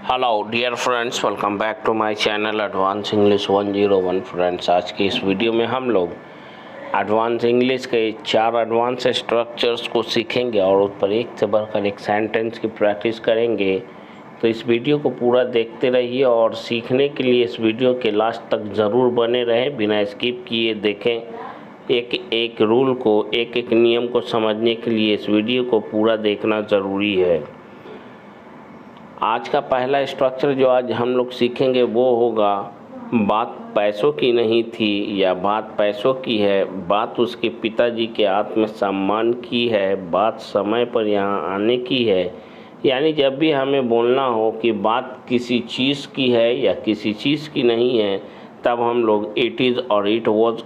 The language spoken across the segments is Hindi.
Hello dear friends, welcome back to my channel advance English 101। Friends, आज की इस वीडियो में हम लोग एडवांस इंग्लिश के 4 एडवांस स्ट्रक्चर्स को सीखेंगे और उस पर एक से बढ़कर एक सेंटेंस की प्रैक्टिस करेंगे। तो इस वीडियो को पूरा देखते रहिए और सीखने के लिए इस वीडियो के लास्ट तक ज़रूर बने रहें, बिना स्किप किए देखें। एक एक रूल को, एक एक नियम को समझने के लिए इस वीडियो को पूरा देखना ज़रूरी है। आज का पहला स्ट्रक्चर जो आज हम लोग सीखेंगे वो होगा, बात पैसों की नहीं थी या बात पैसों की है, बात उसके पिताजी के आत्मसम्मान की है, बात समय पर यहाँ आने की है। यानी जब भी हमें बोलना हो कि बात किसी चीज़ की है या किसी चीज़ की नहीं है, तब हम लोग इट इज़ और इट वॉज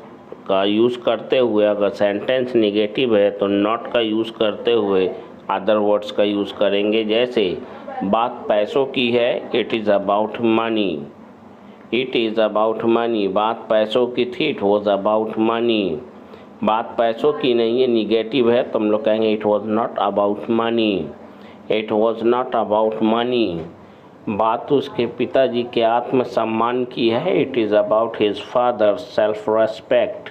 का यूज़ करते हुए, अगर सेंटेंस नेगेटिव है तो नॉट का यूज़ करते हुए अदर वर्ड्स का यूज़ करेंगे। जैसे बात पैसों की है, it is about money, it is about money. बात पैसों की थी, इट वॉज अबाउट मनी। बात पैसों की नहीं है, निगेटिव है, तो हम लोग कहेंगे it was not about money, it was not about money. बात उसके पिताजी के आत्मसम्मान की है, it is about his father self respect,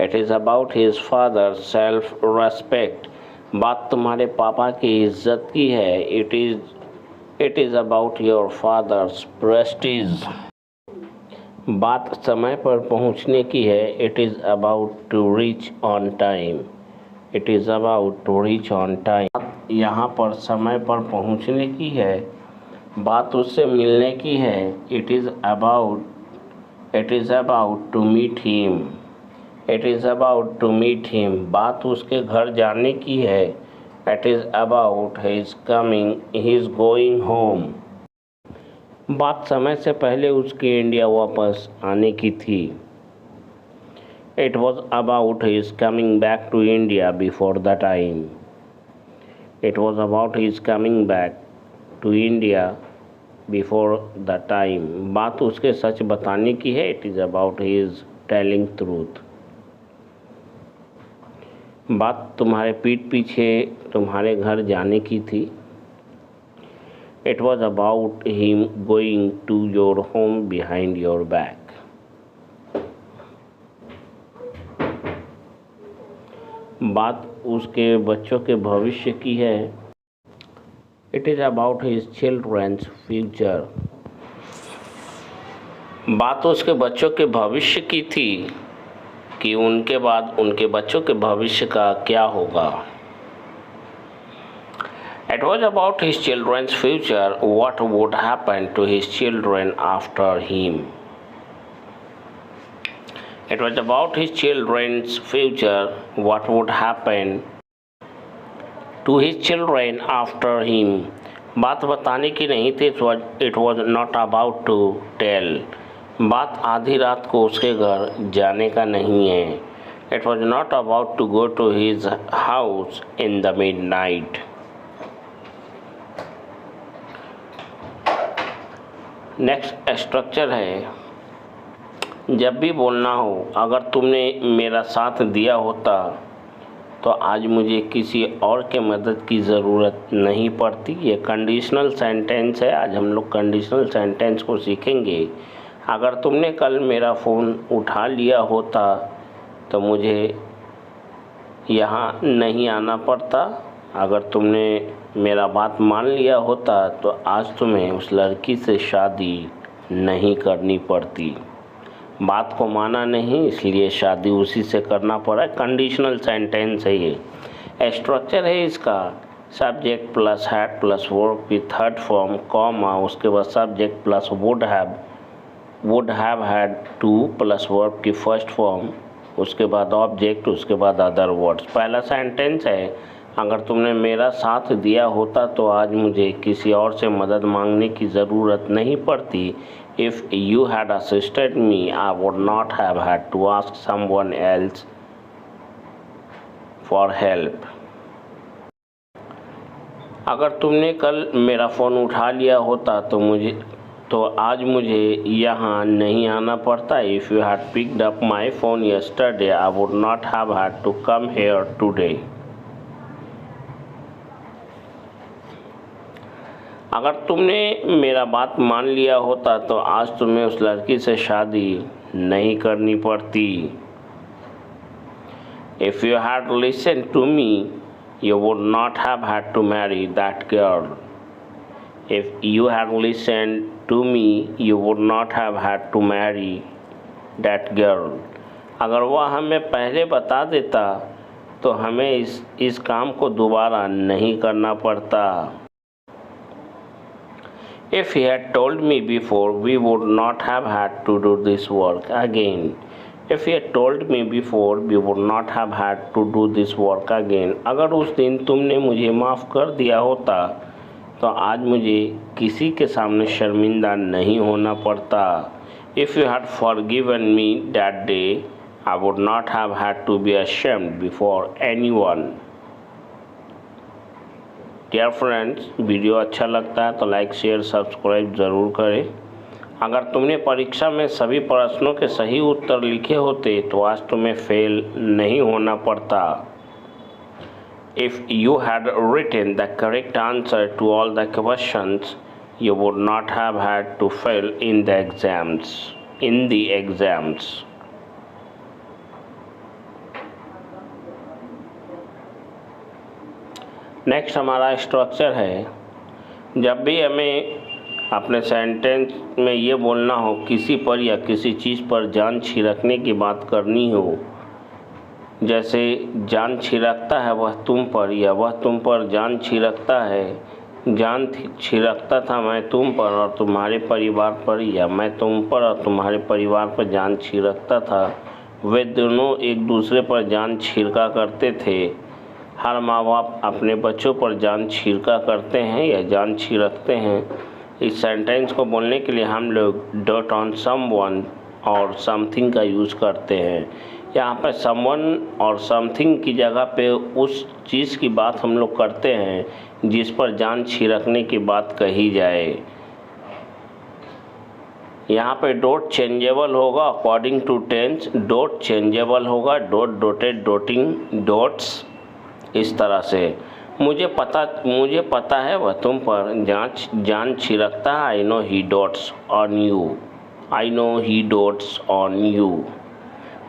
it is about his father self respect. बात तुम्हारे पापा की इज्जत की है, it is about your father's prestige. बात समय पर पहुंचने की है, it is about to reach on time, it is about to reach on time. यहाँ पर समय पर पहुंचने की है, बात उससे मिलने की है, it is about to meet him, it is about to meet him. बात उसके घर जाने की है, it is about his coming, his going home. बात समय से पहले उसके इंडिया वापस आने की थी, it was about his coming back to India before the time, it was about his coming back to India before the time. बात उसके सच बताने की है, it is about his telling truth. बात तुम्हारे पीठ पीछे तुम्हारे घर जाने की थी, it was about him going to your home behind your back. बात उसके बच्चों के भविष्य की है, it is about his children's future. बात उसके बच्चों के भविष्य की थी कि उनके बाद उनके बच्चों के भविष्य का क्या होगा। It was about his children's future, what would happen to his children after him. It was about his children's future, what would happen to his children after him. बात बताने की नहीं थी, it was not about to tell. बात आधी रात को उसके घर जाने का नहीं है, it was not about to go to his house in the midnight. Next structure है, जब भी बोलना हो, अगर तुमने मेरा साथ दिया होता तो आज मुझे किसी और के मदद की ज़रूरत नहीं पड़ती। ये कंडीशनल सेंटेंस है। आज हम लोग कंडीशनल सेंटेंस को सीखेंगे। अगर तुमने कल मेरा फ़ोन उठा लिया होता तो मुझे यहाँ नहीं आना पड़ता। अगर तुमने मेरा बात मान लिया होता तो आज तुम्हें उस लड़की से शादी नहीं करनी पड़ती। बात को माना नहीं, इसलिए शादी उसी से करना पड़ा। कंडीशनल सेंटेंस है ये। स्ट्रक्चर है इसका, subject plus had plus verb की थर्ड फॉर्म, कॉमा, उसके बाद subject plus would have had two plus verb की फर्स्ट फॉर्म, उसके बाद ऑब्जेक्ट, उसके बाद अदर वर्ड्स। पहला सेंटेंस है, अगर तुमने मेरा साथ दिया होता तो आज मुझे किसी और से मदद मांगने की ज़रूरत नहीं पड़ती। If you had assisted me I would not have had to ask someone else for help. अगर तुमने कल मेरा फ़ोन उठा लिया होता तो आज मुझे यहाँ नहीं आना पड़ता। If you had picked up my phone yesterday I would not have had to come here today. अगर तुमने मेरा बात मान लिया होता तो आज तुम्हें उस लड़की से शादी नहीं करनी पड़ती। If you had listened to me, you would not have had to marry that girl. If you had listened to me, you would not have had to marry that girl. अगर वह हमें पहले बता देता तो हमें इस काम को दोबारा नहीं करना पड़ता। If he had told me before, we would not have had to do this work again. If he had told me before, we would not have had to do this work again. अगर उस दिन तुमने मुझे माफ़ कर दिया होता तो आज मुझे किसी के सामने शर्मिंदा नहीं होना पड़ता। If you had forgiven me that day, I would not have had to be ashamed before anyone. Dear friends, video अच्छा लगता है तो लाइक शेयर सब्सक्राइब ज़रूर करें। अगर तुमने परीक्षा में सभी प्रश्नों के सही उत्तर लिखे होते तो आज तुम्हें फेल नहीं होना पड़ता। If you had written the correct answer to all the questions, you would not have had to fail in the exams. Next हमारा स्ट्रक्चर है, जब भी हमें अपने सेंटेंस में ये बोलना हो किसी पर या किसी चीज़ पर जान छिड़कने की बात करनी हो, जैसे जान छिड़कता है वह तुम पर या वह तुम पर जान छिड़कता है, जान छिड़कता था मैं तुम पर और तुम्हारे परिवार पर, या मैं तुम पर और तुम्हारे परिवार पर जान छिड़कता था, वे दोनों एक दूसरे पर जान छिड़का करते थे। हर माँ बाप अपने बच्चों पर जान छिड़का करते हैं या जान छिड़कते हैं। इस सेंटेंस को बोलने के लिए हम लोग डॉट ऑन समवन और समथिंग का यूज़ करते हैं। यहाँ पर समवन और समथिंग की जगह पे उस चीज़ की बात हम लोग करते हैं जिस पर जान छिड़कने की बात कही जाए। यहाँ पे डॉट चेंजेबल होगा according to tense, dot changeable होगा, डॉट डॉटेड, डॉटिंग, डॉट्स, इस तरह से। मुझे पता है वह तुम पर जान छिड़कता है। I know he dots on you, I know he dots on you.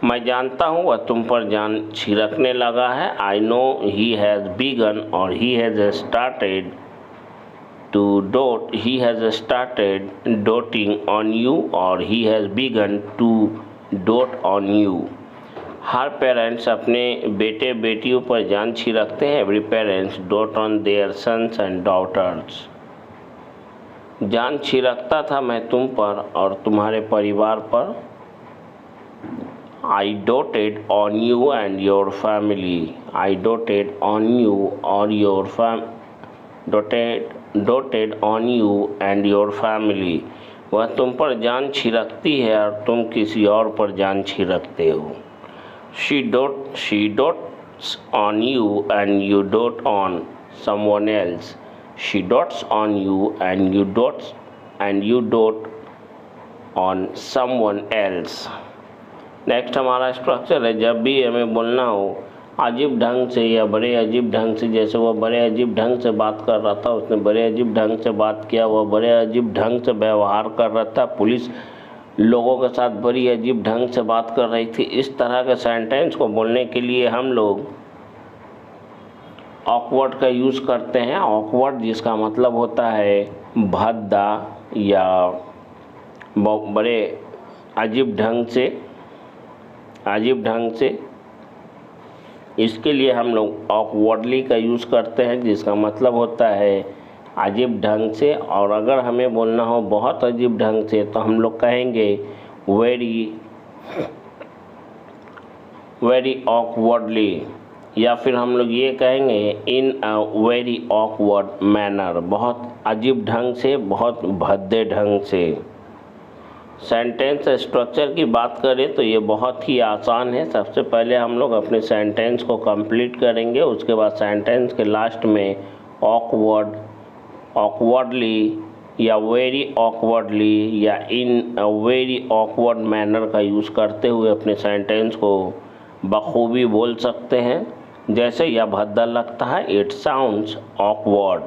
मैं जानता हूँ वह तुम पर जान छिड़कने लगा है। I know he has begun और he has started to dote, he has started doting on you और he has begun to dote on you. हर पेरेंट्स अपने बेटे बेटियों पर जान छिड़कते हैं। Every parents dote on their sons and daughters. जान छिड़कता था मैं तुम पर और तुम्हारे परिवार पर। I doted on you and your family, I doted on you और your doted on you and your family. वह तुम पर जान छिड़कती है और तुम किसी और पर जान छिड़कते हो। She dotes on you and you dote on someone else. She dotes on you and you dote on someone else. Next हमारा स्ट्रक्चर है, जब भी हमें बोलना हो अजीब ढंग से या बड़े अजीब ढंग से, जैसे वह बड़े अजीब ढंग से बात कर रहा था, उसने बड़े अजीब ढंग से बात किया, वह बड़े अजीब ढंग से व्यवहार कर रहा था, पुलिस लोगों के साथ बड़ी अजीब ढंग से बात कर रही थी। इस तरह के सेंटेंस को बोलने के लिए हम लोग ऑकवर्ड का यूज़ करते हैं। ऑकवर्ड जिसका मतलब होता है भद्दा या बड़े अजीब ढंग से, इसके लिए हम लोग ऑकवर्डली का यूज़ करते हैं जिसका मतलब होता है अजीब ढंग से। और अगर हमें बोलना हो बहुत अजीब ढंग से तो हम लोग कहेंगे वेरी ऑकवर्डली, या फिर हम लोग ये कहेंगे इन अ वेरी ऑकवर्ड मैनर, बहुत अजीब ढंग से, बहुत भद्दे ढंग से। सेंटेंस स्ट्रक्चर की बात करें तो ये बहुत ही आसान है। सबसे पहले हम लोग अपने सेंटेंस को कंप्लीट करेंगे, उसके बाद सेंटेंस के लास्ट में ऑकवर्डली या वेरी ऑकवर्डली या इन अ वेरी ऑकवर्ड मैनर का यूज़ करते हुए अपने सेंटेंस को बखूबी बोल सकते हैं। जैसे यह भद्दा लगता है, इट साउंड्स ऑकवर्ड।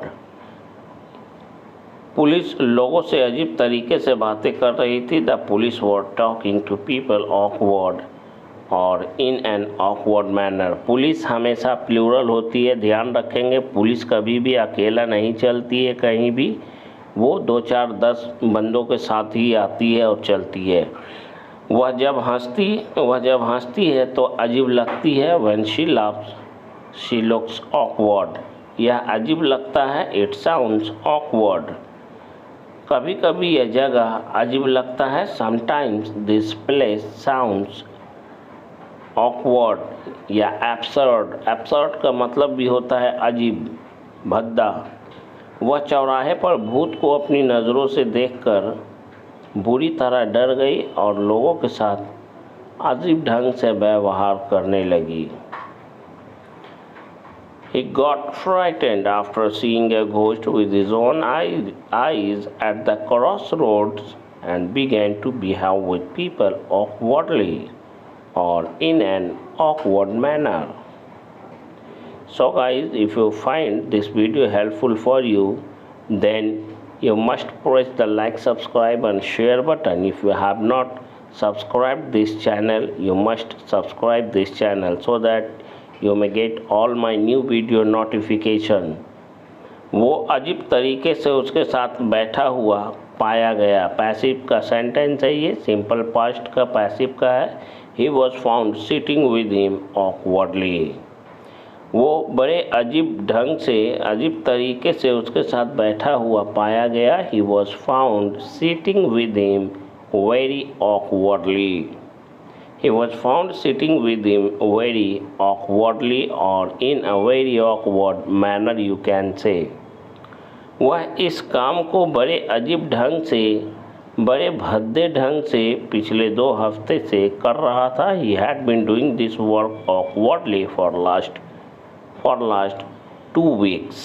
पुलिस लोगों से अजीब तरीके से बातें कर रही थी। The police were talking to people awkward और in an awkward manner. Police हमेशा प्लूरल होती है, ध्यान रखेंगे। पुलिस कभी भी अकेला नहीं चलती है कहीं भी, वो 2 4 10 बंदों के साथ ही आती है और चलती है। वह जब हंसती है तो अजीब लगती है। When she laughs she looks awkward. यह अजीब लगता है। It sounds awkward. कभी कभी यह जगह अजीब लगता है। Sometimes this place sounds awkward या एब्सर्ड। एब्सर्ड का मतलब भी होता है अजीब, भद्दा। वह चौराहे पर भूत को अपनी नज़रों से देखकर बुरी तरह डर गई और लोगों के साथ अजीब ढंग से व्यवहार करने लगी। He got frightened after seeing a ghost with his own eyes at the crossroads and began to behave with people awkwardly or in an awkward manner. So guys, if you find this video helpful for you, then you must press the like, subscribe and share button. If you have not subscribed this channel, you must subscribe this channel so that you may get all my new video notification. वो अजीब तरीके से उसके साथ बैठा हुआ पाया गया। पैसिव का सेंटेंस है ये, सिंपल पास्ट का पैसिव का है। He was found sitting with him awkwardly. वो बड़े अजीब तरीके से उसके साथ बैठा हुआ पाया गया। He was found sitting with him very awkwardly. He was found sitting with him very awkwardly or in a very awkward manner you can say. वह इस काम को बड़े अजीब ढंग से, बड़े भद्दे ढंग से पिछले 2 हफ्ते से कर रहा था। He had been doing this work awkwardly for last 2 weeks.